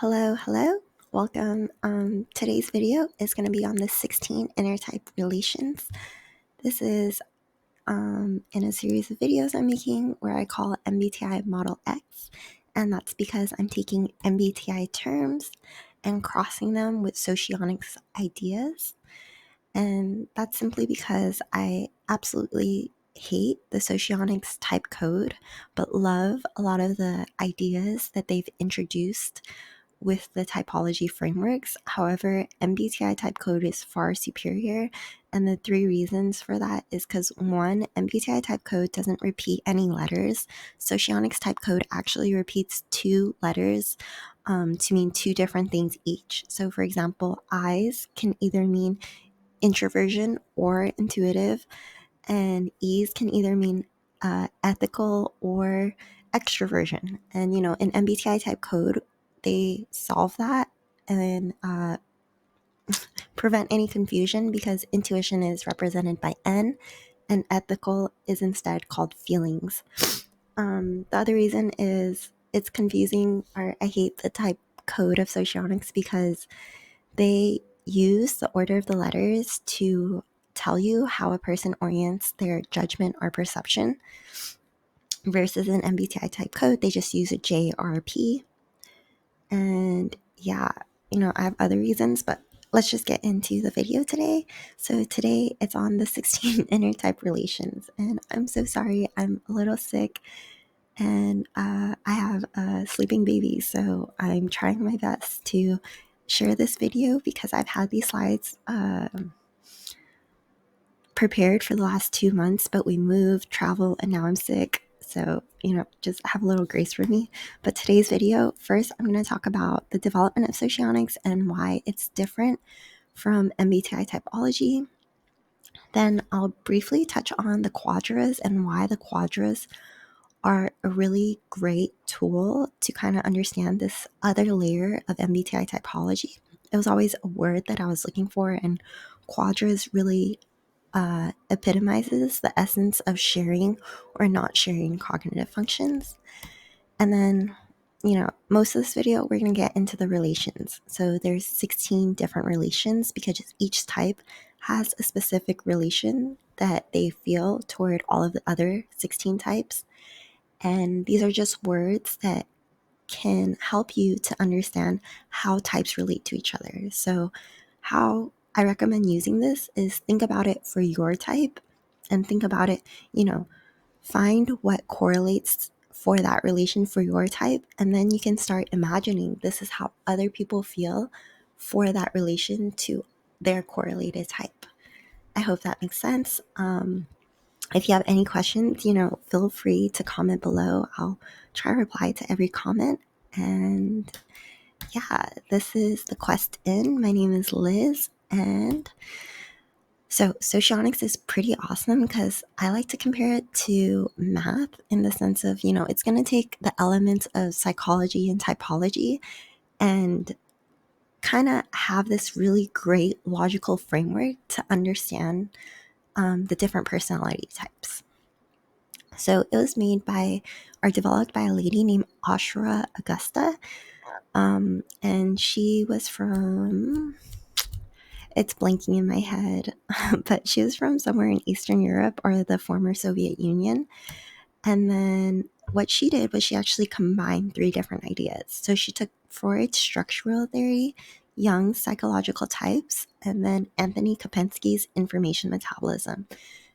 Hello. Welcome. Today's video is going to be on the 16 intertype relations. This is in a series of videos I'm making where I call MBTI Model X, and that's because I'm taking MBTI terms and crossing them with Socionics ideas. And that's simply because I absolutely hate the Socionics type code, but love a lot of the ideas that they've introduced with the typology frameworks. However, MBTI type code is far superior, and the three reasons for that is because one, MBTI type code doesn't repeat any letters. Socionics type code actually repeats two letters to mean two different things each. So for example, I's can either mean introversion or intuitive, and E's can either mean ethical or extroversion. And in MBTI type code, they solve that and prevent any confusion because intuition is represented by N and ethical is instead called feelings. The other reason is it's confusing, or I hate the type code of Socionics because they use the order of the letters to tell you how a person orients their judgment or perception, versus an MBTI type code, they just use a J or a P. And yeah, I have other reasons, but let's just get into the video today. So today it's on the 16 intertype relations, and I'm so sorry, I'm a little sick, and I have a sleeping baby, so I'm trying my best to share this video because I've had these slides prepared for the last 2 months, but we moved, travel, and now I'm sick. So, just have a little grace for me. But today's video, first, I'm going to talk about the development of Socionics and why it's different from MBTI typology. Then I'll briefly touch on the Quadras and why the Quadras are a really great tool to kind of understand this other layer of MBTI typology. It was always a word that I was looking for, and Quadras really epitomizes the essence of sharing or not sharing cognitive functions. And then, most of this video, we're going to get into the relations. So there's 16 different relations because each type has a specific relation that they feel toward all of the other 16 types. And these are just words that can help you to understand how types relate to each other. So how I recommend using this is think about it for your type and think about it, find what correlates for that relation for your type. And then you can start imagining this is how other people feel for that relation to their correlated type. I hope that makes sense. If you have any questions, feel free to comment below. I'll try to reply to every comment. And yeah, this is the quest in. My name is Liz, and so Socionics is pretty awesome because I like to compare it to math in the sense of, it's going to take the elements of psychology and typology and kind of have this really great logical framework to understand the different personality types. So it was made by or developed by a lady named Ashura Augusta. And she was from, it's blanking in my head, but she was from somewhere in Eastern Europe or the former Soviet Union. And then what she did was she actually combined three different ideas. So she took Freud's structural theory, Jung's psychological types, and then Anthony Kopensky's information metabolism.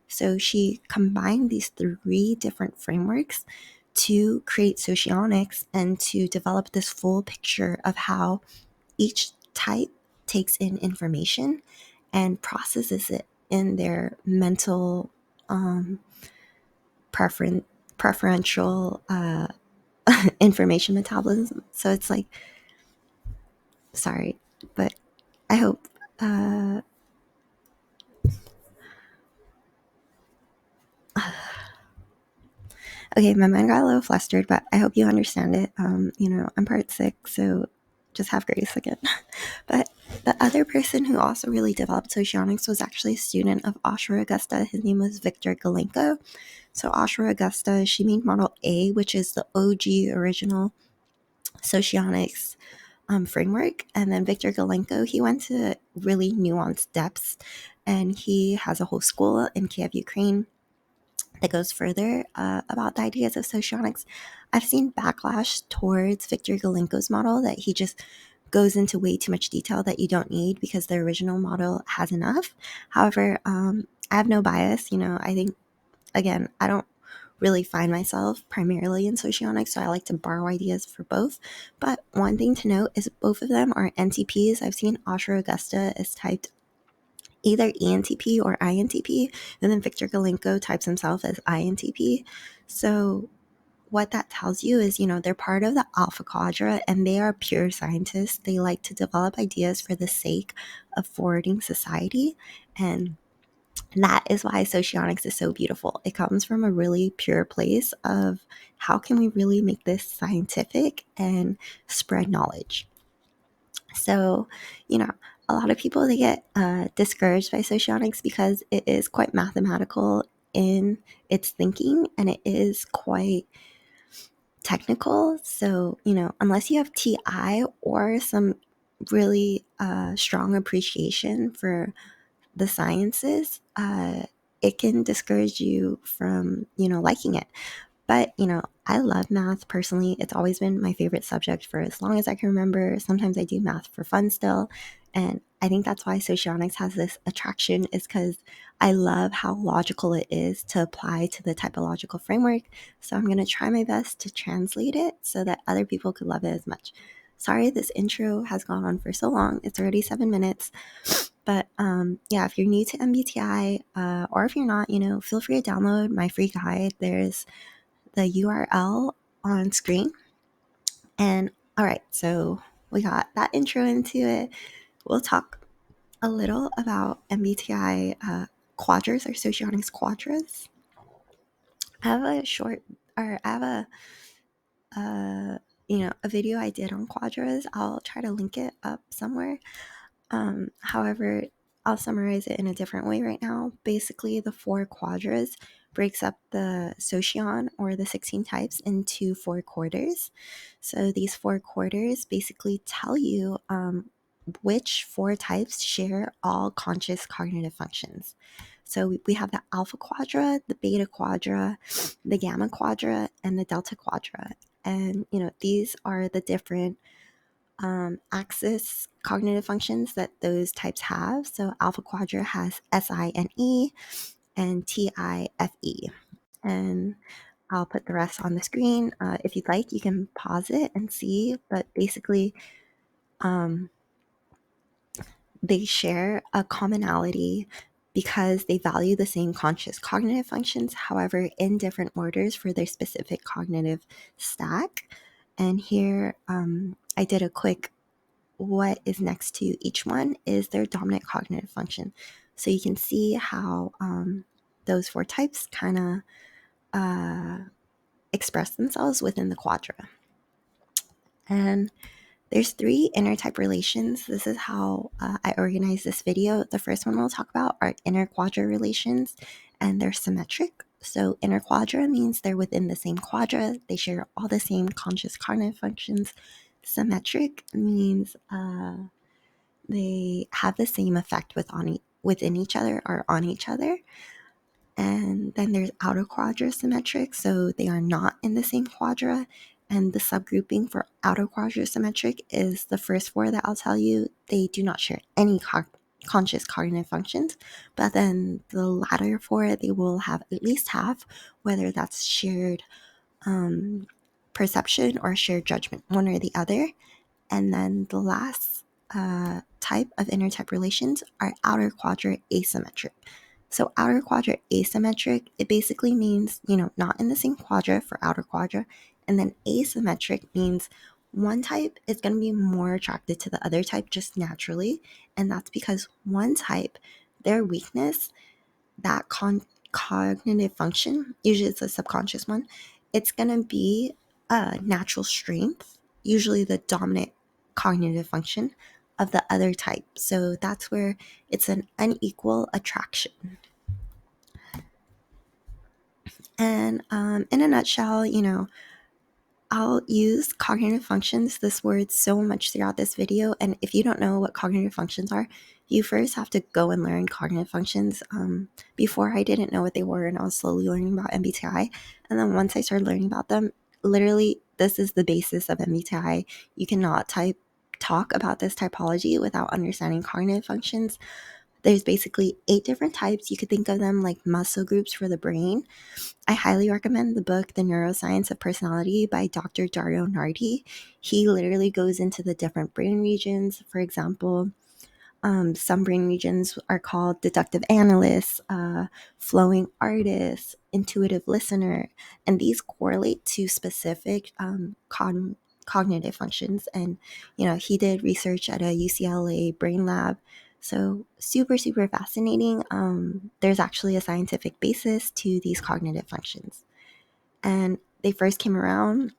So she combined these three different frameworks to create Socionics and to develop this full picture of how each type takes in information and processes it in their mental preferential information metabolism. So it's like, sorry, but I hope okay, my mind got a little flustered, but I hope you understand it. I'm part sick, so just have grace again. But the other person who also really developed Socionics was actually a student of Ashura Augusta. His name was Victor Galenko. So Ashura Augusta, she made Model A, which is the OG original Socionics framework. And then Victor Galenko, he went to really nuanced depths, and he has a whole school in Kiev, Ukraine, that goes further about the ideas of socionics. I've seen backlash towards Victor Galenko's model, that he just goes into way too much detail that you don't need because the original model has enough. However, I have no bias. I think, again, I don't really find myself primarily in socionics, so I like to borrow ideas for both. But one thing to note is both of them are NTPs. I've seen Asher Augusta is typed either ENTP or INTP, and then Victor Galenko types himself as INTP. So what that tells you is, they're part of the Alpha Quadra, and they are pure scientists. They like to develop ideas for the sake of forwarding society. And that is why socionics is so beautiful. It comes from a really pure place of how can we really make this scientific and spread knowledge. So, a lot of people, they get discouraged by socionics because it is quite mathematical in its thinking, and it is quite technical. So, unless you have TI or some really strong appreciation for the sciences, it can discourage you from, liking it. But, I love math personally. It's always been my favorite subject for as long as I can remember. Sometimes I do math for fun still. And I think that's why socionics has this attraction, is because I love how logical it is to apply to the typological framework. So I'm going to try my best to translate it so that other people could love it as much. Sorry, this intro has gone on for so long. It's already 7 minutes. But yeah, if you're new to MBTI, or if you're not, feel free to download my free guide. There's the URL on screen. And all right, so we got that intro into it. We'll talk a little about MBTI quadras, or Socionics Quadras. I have a short, or I have a video I did on quadras. I'll try to link it up somewhere. However, I'll summarize it in a different way right now. Basically, the 4 quadras breaks up the Socion, or the 16 types, into 4 quarters. So these 4 quarters basically tell you which 4 types share all conscious cognitive functions. So we have the Alpha Quadra, the Beta Quadra, the Gamma Quadra, and the Delta Quadra. And, these are the different axis cognitive functions that those types have. So Alpha Quadra has SINE and TIFE. And I'll put the rest on the screen. If you'd like, you can pause it and see. But basically, they share a commonality because they value the same conscious cognitive functions, however, in different orders for their specific cognitive stack. And here I did a quick what is next to each one is their dominant cognitive function. So you can see how those 4 types kind of express themselves within the quadra. And there's 3 intertype relations. This is how I organize this video. The first one we'll talk about are inner quadra relations, and they're symmetric. So inner quadra means they're within the same quadra. They share all the same conscious cognitive functions. Symmetric means they have the same effect within each other, or on each other. And then there's outer quadra symmetric, so they are not in the same quadra. And the subgrouping for outer quadra symmetric is the first 4 that I'll tell you. They do not share any conscious cognitive functions, but then the latter 4, they will have at least half, whether that's shared perception or shared judgment, one or the other. And then the last type of intertype relations are outer quadra asymmetric. So outer quadra asymmetric, it basically means, not in the same quadra for outer quadra. And then asymmetric means one type is going to be more attracted to the other type just naturally. And that's because one type, their weakness, that cognitive function, usually it's a subconscious one, it's going to be a natural strength, usually the dominant cognitive function of the other type. So that's where it's an unequal attraction. And in a nutshell, I'll use cognitive functions, this word, so much throughout this video. And if you don't know what cognitive functions are, you first have to go and learn cognitive functions. Before, I didn't know what they were, and I was slowly learning about MBTI. And then once I started learning about them, literally, this is the basis of MBTI. You cannot talk about this typology without understanding cognitive functions. There's basically 8 different types. You could think of them like muscle groups for the brain. I highly recommend the book, The Neuroscience of Personality by Dr. Dario Nardi. He literally goes into the different brain regions. For example, some brain regions are called deductive analysts, flowing artists, intuitive listener, and these correlate to specific cognitive functions. And, he did research at a UCLA brain lab. So super, super fascinating. There's actually a scientific basis to these cognitive functions. And they first came around,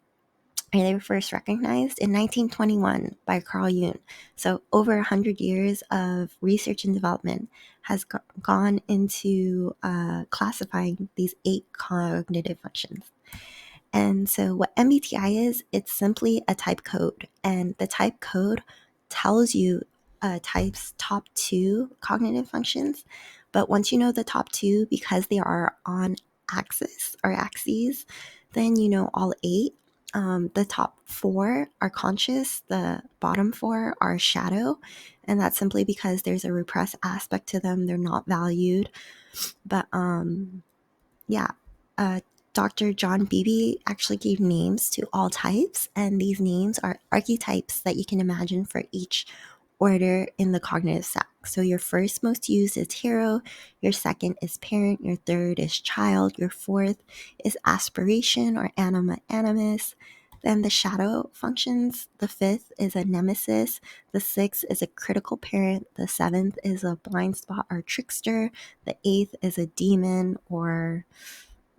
and they were first recognized in 1921 by Carl Jung. So over 100 years of research and development has gone into classifying these 8 cognitive functions. And so what MBTI is, it's simply a type code. And the type code tells you type's top 2 cognitive functions. But once you know the top 2, because they are on axes, then you know all 8. The top 4 are conscious, the bottom 4 are shadow, and that's simply because there's a repressed aspect to them. They're not valued. But yeah, Dr. John Beebe actually gave names to all types, and these names are archetypes that you can imagine for each order in the cognitive stack. So your first most used is hero, your second is parent, your third is child, your fourth is aspiration or anima animus. Then the shadow functions. The fifth is a nemesis. The sixth is a critical parent. The seventh is a blind spot or trickster. The eighth is a demon or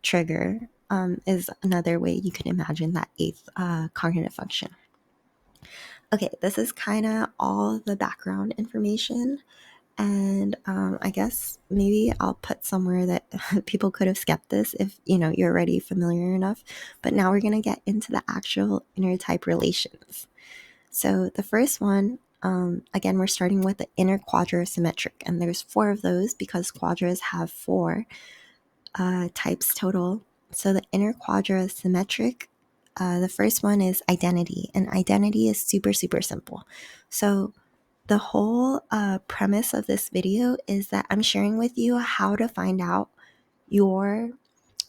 trigger, is another way you can imagine that 8th cognitive function. Okay, this is kind of all the background information, and I guess maybe I'll put somewhere that people could have skipped this if you're already familiar enough. But now we're going to get into the actual intertype relations. So the first one, again, we're starting with the inner quadra symmetric, and there's 4 of those because quadras have 4 types total. So the inner quadra symmetric, the first one is identity, and identity is super, super simple. So the whole premise of this video is that I'm sharing with you how to find out your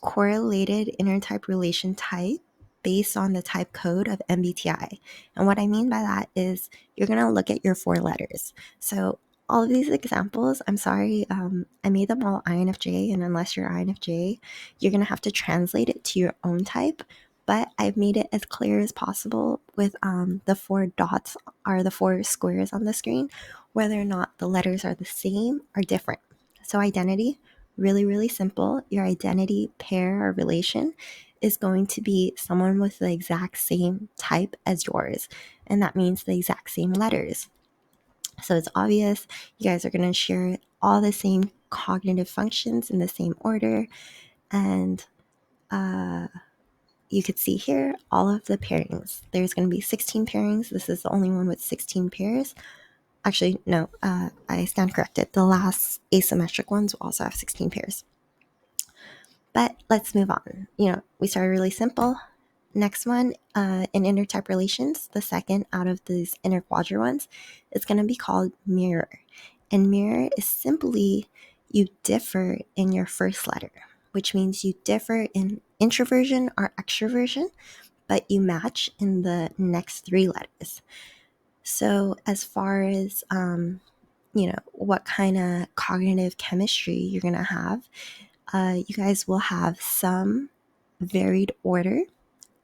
correlated intertype relation type based on the type code of MBTI. And what I mean by that is you're going to look at your 4 letters. So all of these examples, I'm sorry, I made them all INFJ, and unless you're INFJ, you're going to have to translate it to your own type. But I've made it as clear as possible with the 4 dots or the 4 squares on the screen, whether or not the letters are the same or different. So identity, really, really simple. Your identity pair or relation is going to be someone with the exact same type as yours, and that means the exact same letters. So it's obvious you guys are going to share all the same cognitive functions in the same order. And you could see here all of the pairings. There's going to be 16 pairings. This is the only one with 16 pairs. Actually, no, I stand corrected. The last asymmetric ones will also have 16 pairs. But let's move on. We started really simple. Next one, in intertype relations, the second out of these inner quadra ones, it's going to be called mirror. And mirror is simply you differ in your first letter, which means you differ in introversion or extroversion, but you match in the next 3 letters. So as far as, what kind of cognitive chemistry you're going to have, you guys will have some varied order,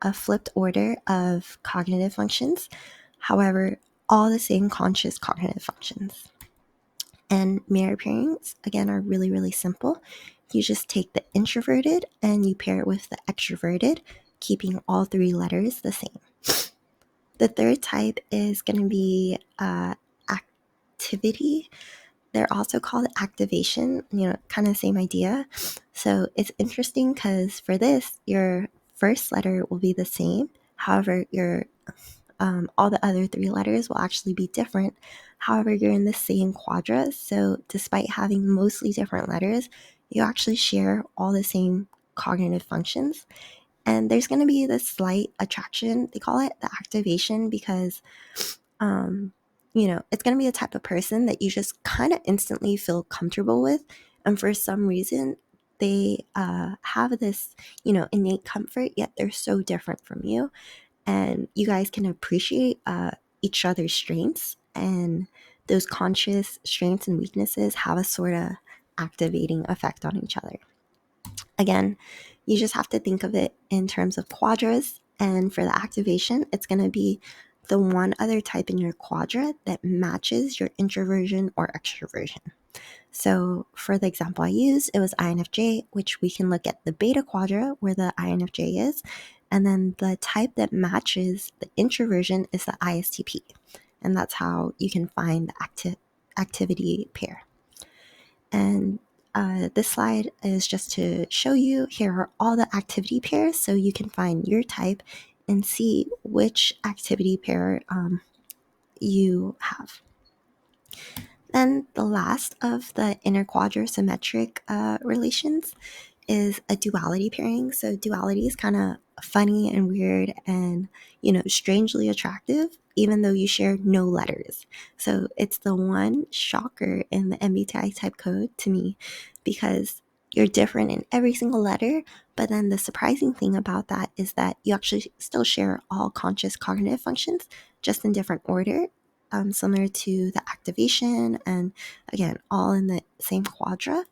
a flipped order of cognitive functions. However, all the same conscious cognitive functions. And mirror pairings, again, are really, really simple. You just take the introverted and you pair it with the extroverted, keeping all 3 letters the same. The third type is going to be activity. They're also called activation, kind of same idea. So it's interesting because for this, your first letter will be the same, However, your all the other 3 letters will actually be different. However, you're in the same quadra, so despite having mostly different letters, you actually share all the same cognitive functions. And there's going to be this slight attraction, they call it the activation, because it's going to be a type of person that you just kind of instantly feel comfortable with. And for some reason, they have this, innate comfort, yet they're so different from you. And you guys can appreciate each other's strengths. And those conscious strengths and weaknesses have a sort of activating effect on each other. Again, you just have to think of it in terms of quadras. And for the activation, it's going to be the one other type in your quadra that matches your introversion or extroversion. So for the example I used, it was INFJ, which we can look at the beta quadra where the INFJ is. And then the type that matches the introversion is the ISTP. And that's how you can find the activity pair. And this slide is just to show you, here are all the activity pairs so you can find your type and see which activity pair you have. Then the last of the inner quadra symmetric relations is a duality pairing. So duality is kind of funny and weird and, strangely attractive, even though you share no letters. So it's the one shocker in the MBTI type code to me, because you're different in every single letter. But then the surprising thing about that is that you actually still share all conscious cognitive functions, just in different order. Similar to the activation, and again, all in the same quadra,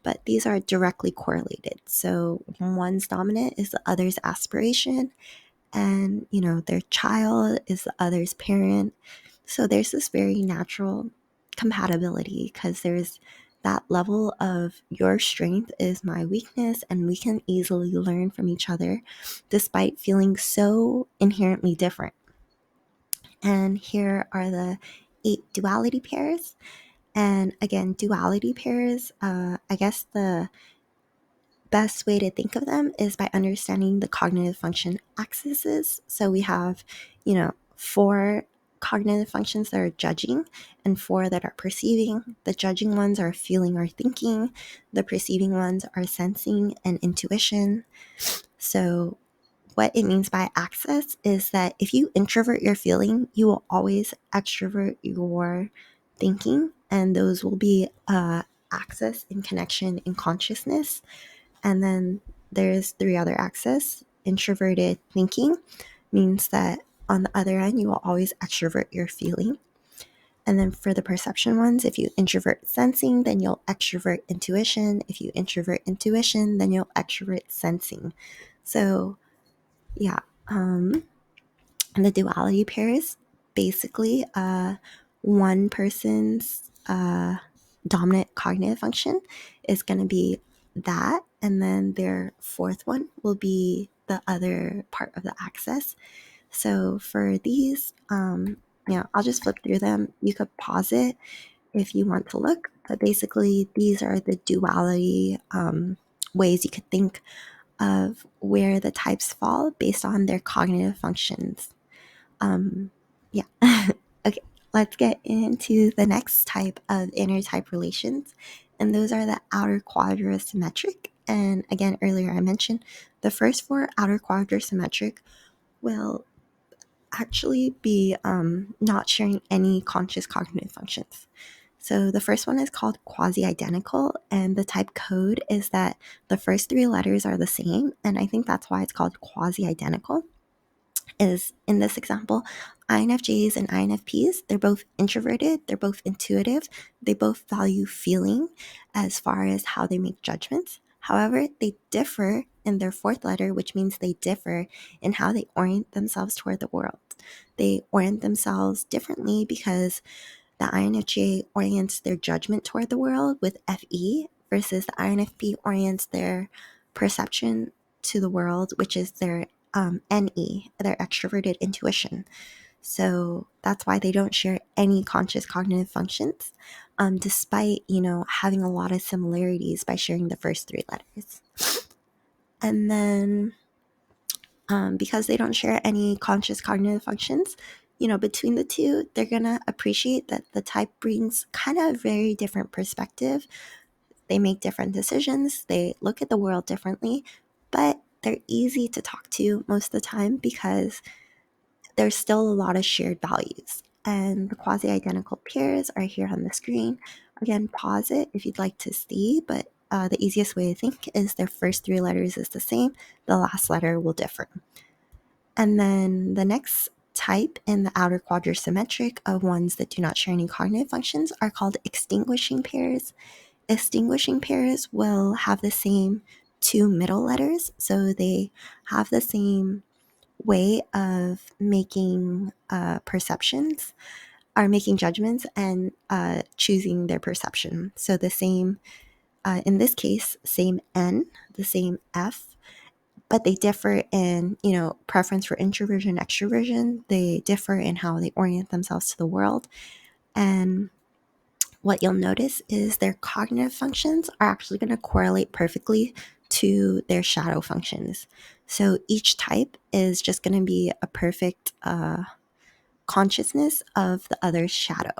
but these are directly correlated. So one's dominant is the other's aspiration, and their child is the other's parent. So there's this very natural compatibility, because there's that level of your strength is my weakness, and we can easily learn from each other despite feeling so inherently different. And here are the 8 duality pairs. And again, duality pairs, I guess the best way to think of them is by understanding the cognitive function axes. So we have, 4 cognitive functions that are judging and 4 that are perceiving. The judging ones are feeling or thinking. The perceiving ones are sensing and intuition. So what it means by access is that if you introvert your feeling, you will always extrovert your thinking, and those will be access and connection and consciousness. And then there's 3 other access. Introverted thinking means that on the other end, you will always extrovert your feeling. And then for the perception ones, if you introvert sensing, then you'll extrovert intuition. If you introvert intuition, then you'll extrovert sensing. So yeah, and the duality pairs, basically one person's dominant cognitive function is going to be that, and then their 4th one will be the other part of the axis. So for these, I'll just flip through them. You could pause it if you want to look, but basically these are the duality ways you could think of where the types fall based on their cognitive functions. Yeah. Okay, let's get into the next type of inner type relations, and those are the outer quadra symmetric. And again, earlier I mentioned the first 4 outer quadra symmetric will actually be not sharing any conscious cognitive functions. So the first one is called quasi-identical, and the type code is that the first 3 letters are the same, and I think that's why it's called quasi-identical. Is in this example, INFJs and INFPs, they're both introverted, they're both intuitive, they both value feeling as far as how they make judgments. However, they differ in their 4th letter, which means they differ in how they orient themselves toward the world. They orient themselves differently because the INFJ orients their judgment toward the world with FE, versus the INFP orients their perception to the world, which is their NE, their extroverted intuition. So that's why they don't share any conscious cognitive functions, despite, having a lot of similarities by sharing the first 3 letters. And then because they don't share any conscious cognitive functions, between the two, they're going to appreciate that the type brings kind of a very different perspective. They make different decisions, they look at the world differently, but they're easy to talk to most of the time because there's still a lot of shared values. And the quasi-identical pairs are here on the screen. Again, pause it if you'd like to see, but the easiest way to think is their first three letters is the same, the last letter will differ. And then the next type in the outer quadra symmetric of ones that do not share any cognitive functions are called extinguishing pairs. Extinguishing pairs will have the same two middle letters, so they have the same way of making perceptions, are making judgments and choosing their perception. So the same, in this case, same N, the same F, but they differ in, preference for introversion, extroversion. They differ in how they orient themselves to the world. And what you'll notice is their cognitive functions are actually going to correlate perfectly to their shadow functions. So each type is just going to be a perfect consciousness of the other's shadow.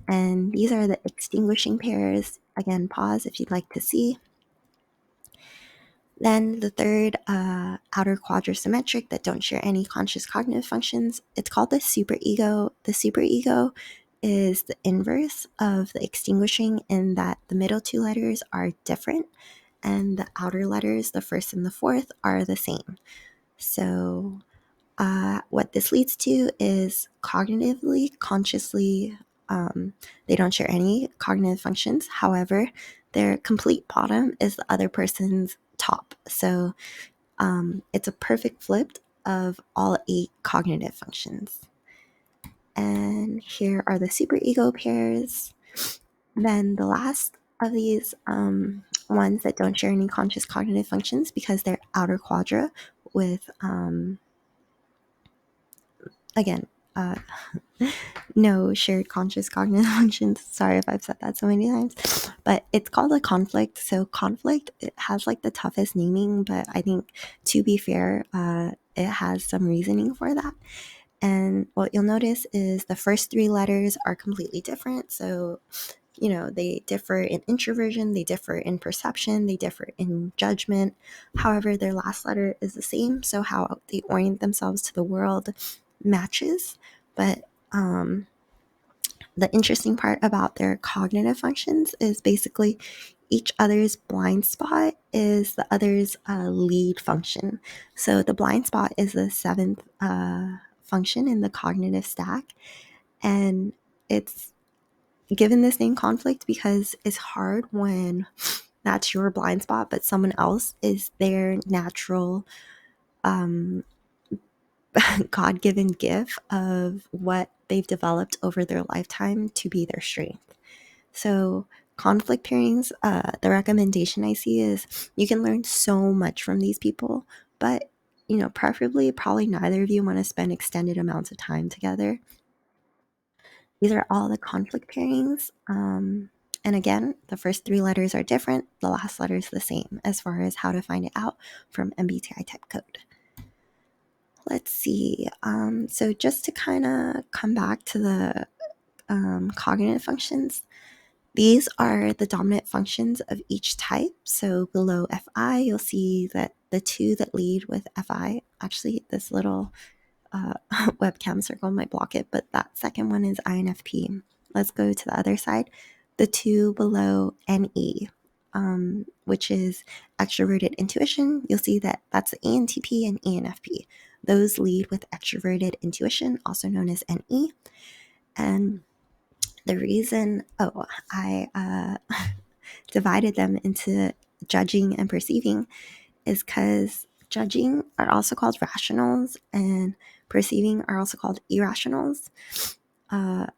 And these are the extinguishing pairs. Again, pause if you'd like to see. Then the third outer quadrasymmetric that don't share any conscious cognitive functions, it's called the superego. The superego is the inverse of the extinguishing in that the middle two letters are different and the outer letters, the first and the fourth, are the same. So what this leads to is cognitively, consciously, they don't share any cognitive functions. However, their complete bottom is the other person's top. So it's a perfect flip of all 8 cognitive functions. And here are the superego pairs. Then the last of these ones that don't share any conscious cognitive functions because they're outer quadra with, again, no shared conscious cognitive functions. Sorry if I've said that so many times, but it's called a conflict. So conflict, it has like the toughest naming, but I think to be fair, it has some reasoning for that. And what you'll notice is the first 3 letters are completely different. So, they differ in introversion, they differ in perception, they differ in judgment. However, their last letter is the same. So how they orient themselves to the world matches. But the interesting part about their cognitive functions is basically each other's blind spot is the other's lead function. So the blind spot is the 7th function in the cognitive stack. And it's given this name conflict because it's hard when that's your blind spot, but someone else is their natural God-given gift of what they've developed over their lifetime to be their strength. So conflict pairings, the recommendation I see is you can learn so much from these people, but preferably probably neither of you want to spend extended amounts of time together. These are all the conflict pairings. And again, the first 3 letters are different. The last letter is the same as far as how to find it out from MBTI type code. Let's see. So just to kind of come back to the cognitive functions, these are the dominant functions of each type. So below FI, you'll see that the 2 that lead with FI, actually this little webcam circle might block it, but that second one is INFP. Let's go to the other side. The 2 below NE, which is extroverted intuition. You'll see that that's ENTP and ENFP. Those lead with extroverted intuition, also known as NE. And the reason, I divided them into judging and perceiving is because judging are also called rationals and perceiving are also called irrationals.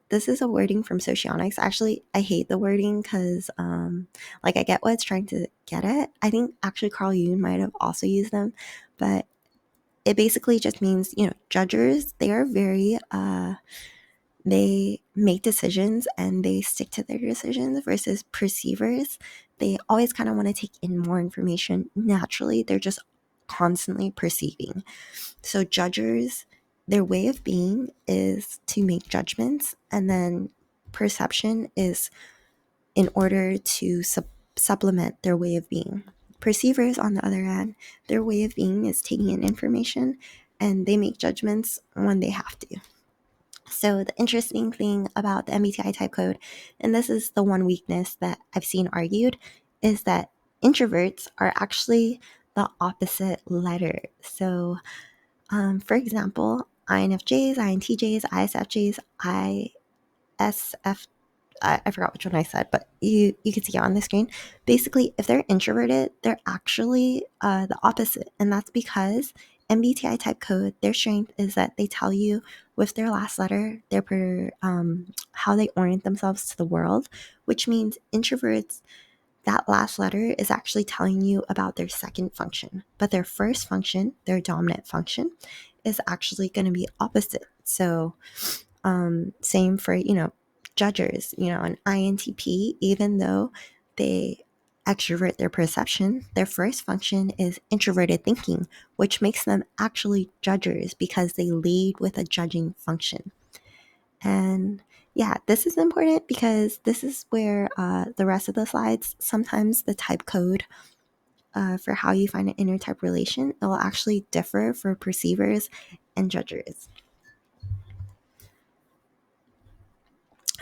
This is a wording from Socionics. Actually, I hate the wording because I get what it's trying to get at. I think actually Carl Jung might have also used them, but it basically just means, judgers, they are very, they make decisions and they stick to their decisions versus perceivers. They always kind of want to take in more information naturally. They're just constantly perceiving. So judgers, their way of being is to make judgments, and then perception is in order to supplement their way of being. Perceivers, on the other hand, their way of being is taking in information, and they make judgments when they have to. So the interesting thing about the MBTI type code, and this is the one weakness that I've seen argued, is that introverts are actually the opposite letter. So, for example, INFJs, INTJs, ISFJs, ISF, I forgot which one I said, but you can see it on the screen. Basically, if they're introverted, they're actually the opposite. And that's because MBTI type code, their strength is that they tell you with their last letter, how they orient themselves to the world, which means introverts, that last letter is actually telling you about their second function. But their first function, their dominant function, is actually going to be opposite. So same for, judgers, an INTP, even though they extrovert their perception, their first function is introverted thinking, which makes them actually judgers because they lead with a judging function. And yeah, this is important because this is where the rest of the slides, sometimes the type code for how you find an intertype relation, it will actually differ for perceivers and judgers.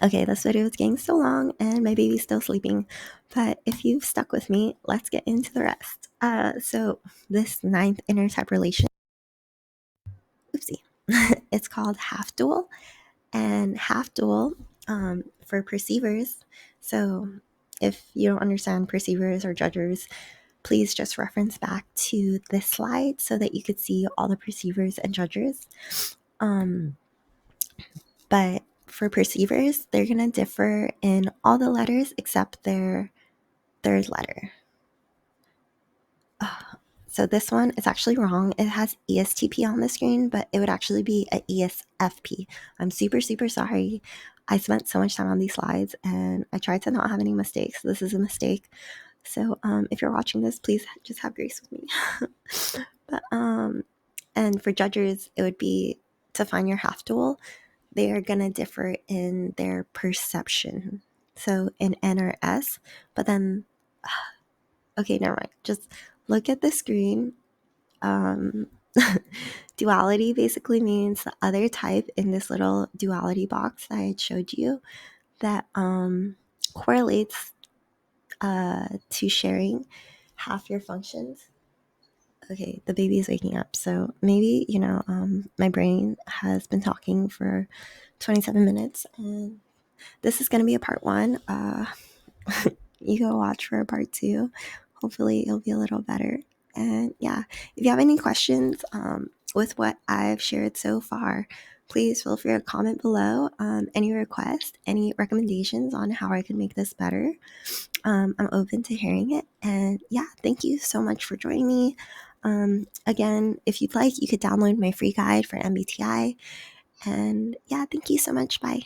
Okay, this video is getting so long and my baby's still sleeping, but if you've stuck with me, let's get into the rest. So this 9th intertype relation, it's called half dual, and half dual for perceivers. So if you don't understand perceivers or judgers, please just reference back to this slide so that you could see all the perceivers and judgers. But for perceivers, they're going to differ in all the letters except their third letter. So this one is actually wrong. It has ESTP on the screen, but it would actually be a ESFP. I'm super, super sorry. I spent so much time on these slides and I tried to not have any mistakes. This is a mistake. So if you're watching this, please just have grace with me. But and for judgers, it would be to find your half dual. They are going to differ in their perception. So in N or S, but then, okay, never mind. Just look at the screen. Duality basically means the other type in this little duality box that I showed you that correlates to sharing half your functions. Okay, the baby is waking up, so maybe, my brain has been talking for 27 minutes, and this is going to be a part 1. You go watch for a part 2. Hopefully it'll be a little better. And yeah, if you have any questions with what I've shared so far, please feel free to comment below. Any requests, any recommendations on how I can make this better. I'm open to hearing it. And yeah, thank you so much for joining me. Again, if you'd like, you could download my free guide for MBTI. And yeah, thank you so much. Bye.